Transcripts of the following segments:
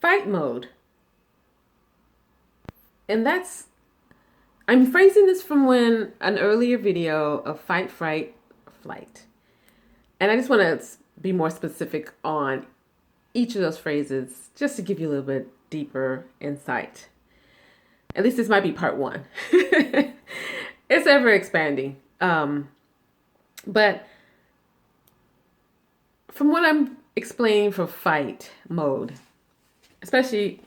fight mode. And I'm phrasing this from an earlier video of fight, fright, flight. And I just want to be more specific on each of those phrases just to give you a little bit deeper insight. At least this might be part one. It's ever expanding. But from what I'm explaining for fight mode, especially,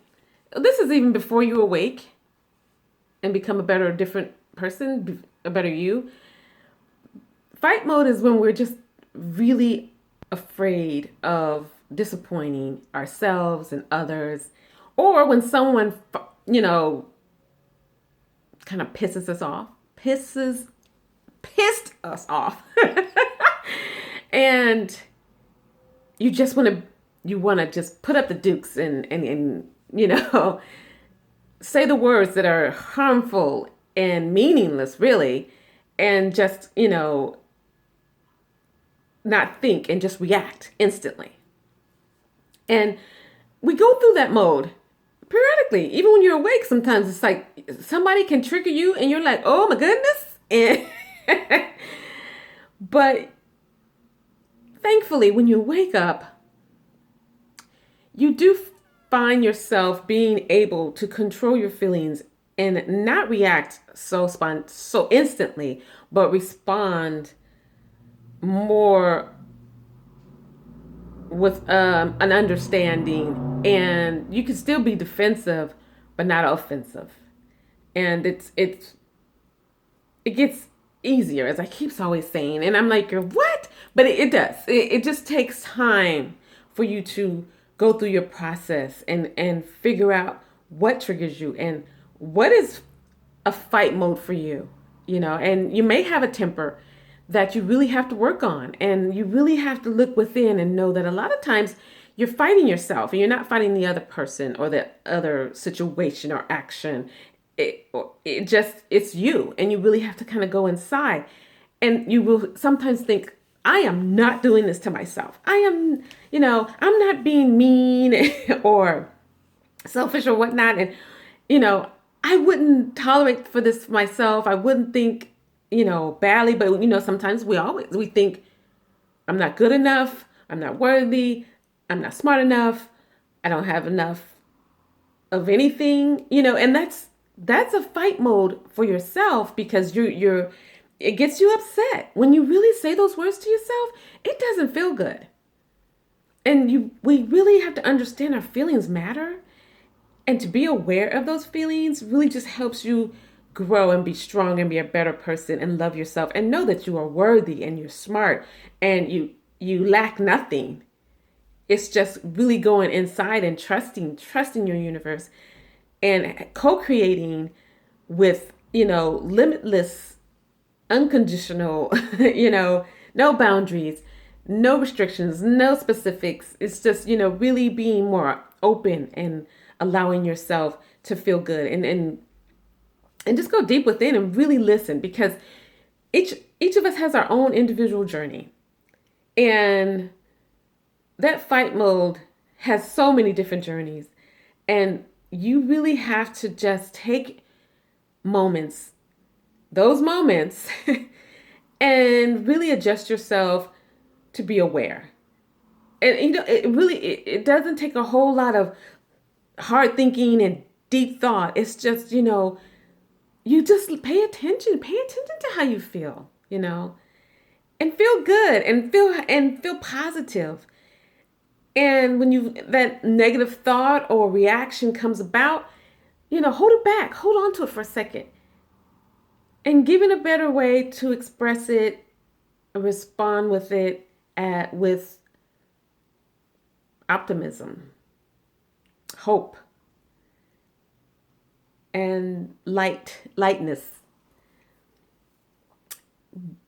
this is even before you awake and become a better, different person, a better you. Fight mode is when we're just really afraid of disappointing ourselves and others, or when someone, kind of pissed us off. And you want to just put up the dukes and say the words that are harmful and meaningless, really, and just, not think and just react instantly. And we go through that mode periodically. Even when you're awake, sometimes it's like somebody can trigger you and you're like, oh my goodness. And but thankfully, when you wake up, you do find yourself being able to control your feelings and not react so instantly, but respond more with an understanding. And you can still be defensive, but not offensive. And it gets easier, as I keep always saying. And I'm like, what? But it does. It just takes time for you to go through your process and figure out what triggers you and what is a fight mode for you, and you may have a temper that you really have to work on, and you really have to look within and know that a lot of times you're fighting yourself and you're not fighting the other person or the other situation or action. It's you, and you really have to kind of go inside, and you will sometimes think, I am not doing this to myself. I'm not being mean or selfish or whatnot. And, I wouldn't tolerate for this myself. I wouldn't think, badly, but, sometimes we think I'm not good enough. I'm not worthy. I'm not smart enough. I don't have enough of anything, and that's a fight mode for yourself, because it gets you upset. When you really say those words to yourself, it doesn't feel good. And we really have to understand our feelings matter. And to be aware of those feelings really just helps you grow and be strong and be a better person and love yourself and know that you are worthy and you're smart and you lack nothing. It's just really going inside and trusting your universe and co-creating with, limitless, unconditional, no boundaries, no restrictions, no specifics. It's just, really being more open and allowing yourself to feel good and just go deep within and really listen, because each of us has our own individual journey. And that fight mode has so many different journeys. And you really have to just take those moments, and really adjust yourself to be aware. And, it doesn't take a whole lot of hard thinking and deep thought. It's just, you just pay attention to how you feel, and feel good and feel positive. And when that negative thought or reaction comes about, hold it back, hold on to it for a second, and give it a better way to express it, respond with it with optimism, hope, and lightness.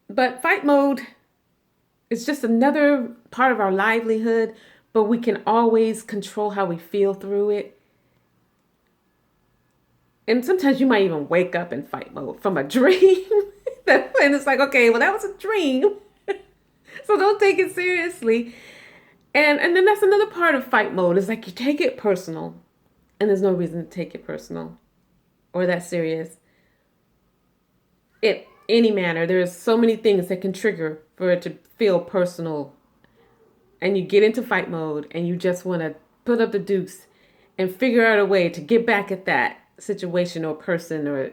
But fight mode is just another part of our livelihood, but we can always control how we feel through it. And sometimes you might even wake up in fight mode from a dream. And it's like, okay, well, that was a dream. So don't take it seriously. And then that's another part of fight mode. Is like you take it personal, and there's no reason to take it personal or that serious. In any manner, there's so many things that can trigger for it to feel personal, and you get into fight mode, and you just want to put up the dukes and figure out a way to get back at that situation or person or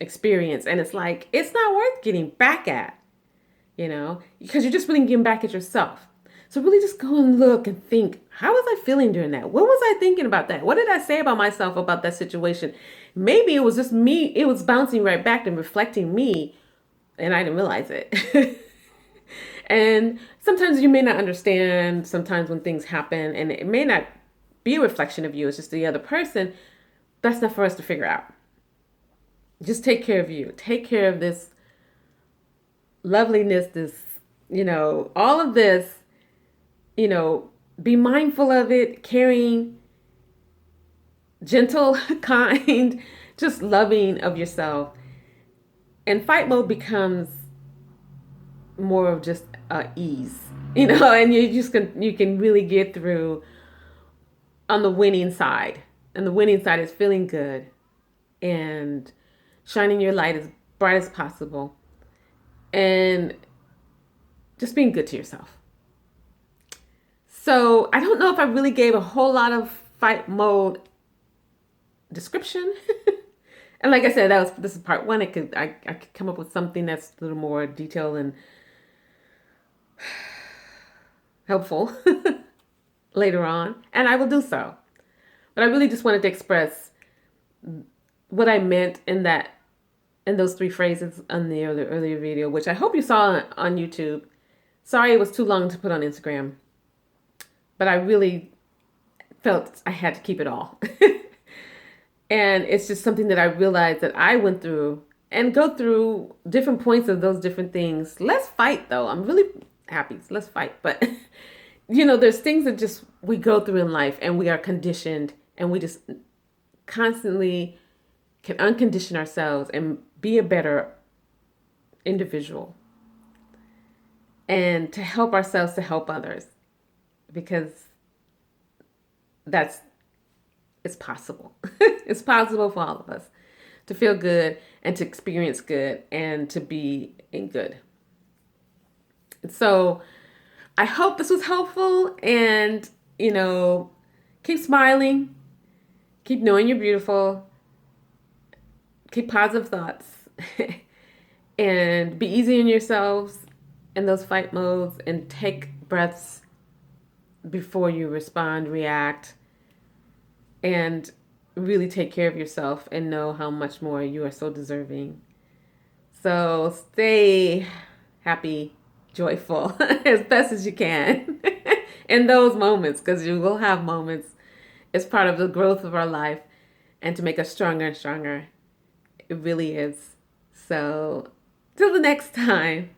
experience. And it's like it's not worth getting back at, because you're just really getting back at yourself. So really just go and look and think, how was I feeling during that? What was I thinking about that? What did I say about myself about that situation? Maybe it was just me. It was bouncing right back and reflecting me, and I didn't realize it. And sometimes you may not understand sometimes when things happen, and it may not be a reflection of you. It's just the other person. That's not for us to figure out. Just take care of you. Take care of this loveliness, all of this. Be mindful of it, caring, gentle, kind, just loving of yourself. And fight mode becomes more of just ease, and you can really get through on the winning side. And the winning side is feeling good and shining your light as bright as possible and just being good to yourself. So I don't know if I really gave a whole lot of fight mode description. And like I said, this is part one. I could come up with something that's a little more detailed and helpful later on, and I will do so. But I really just wanted to express what I meant in those three phrases on the earlier video, which I hope you saw on YouTube. Sorry it was too long to put on Instagram, but I really felt I had to keep it all. And it's just something that I realized that I went through and go through different points of those different things. Let's fight, though. I'm really happy. So let's fight. But, there's things that just we go through in life, and we are conditioned, and we just constantly can uncondition ourselves and be a better individual, and to help ourselves to help others, because it's possible. It's possible for all of us to feel good and to experience good and to be in good. So I hope this was helpful, and, keep smiling, keep knowing you're beautiful, keep positive thoughts, and be easy on yourselves in those fight modes, and take breaths before you respond, react, and really take care of yourself and know how much more you are so deserving. So stay happy, joyful as best as you can in those moments, because you will have moments. It's part of the growth of our life, and to make us stronger and stronger. It really is. So till the next time.